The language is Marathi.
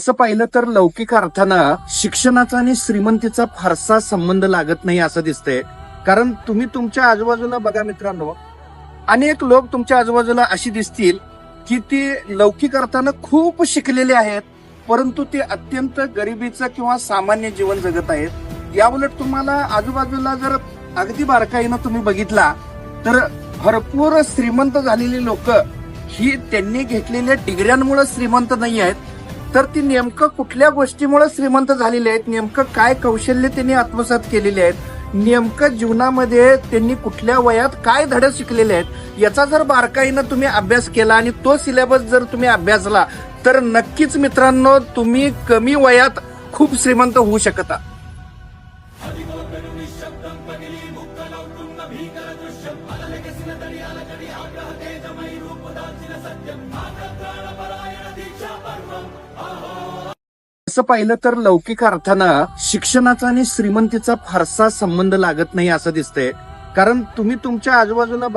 तसं पाहिलं तर लौकिक अर्थानं शिक्षणाचा आणि श्रीमंतीचा फारसा संबंध लागत नाही असं दिसतंय. कारण तुम्ही तुमच्या आजूबाजूला बघा मित्रांनो, अनेक लोक तुमच्या आजूबाजूला अशी दिसतील की ती लौकिक अर्थानं खूप शिकलेले आहेत, परंतु ते अत्यंत गरिबीचं किंवा सामान्य जीवन जगत आहेत. याउलट तुम्हाला आजूबाजूला जर अगदी बारकाईनं तुम्ही बघितला तर भरपूर श्रीमंत झालेली लोक ही त्यांनी घेतलेल्या डिग्र्यांमुळे श्रीमंत नाही आहेत, तर ती नेमकं कुठल्या गोष्टीमुळे श्रीमंत झालेली आहेत, नेमकं काय कौशल्य त्यांनी आत्मसात केलेले आहेत, नेमकं जीवनामध्ये त्यांनी कुठल्या वयात काय धडे शिकलेले आहेत, याचा जर बारकाईनं तुम्ही अभ्यास केला आणि तो सिलेबस जर तुम्ही अभ्यासला तर नक्कीच मित्रांनो तुम्ही कमी वयात खूप श्रीमंत होऊ शकता. तसं पाहिलं तर लौकिक अर्थानं शिक्षणाचा आणि श्रीमंतीचा फारसा संबंध लागत नाही असं दिसतंय. कारण तुम्ही तुमच्या आजूबाजूला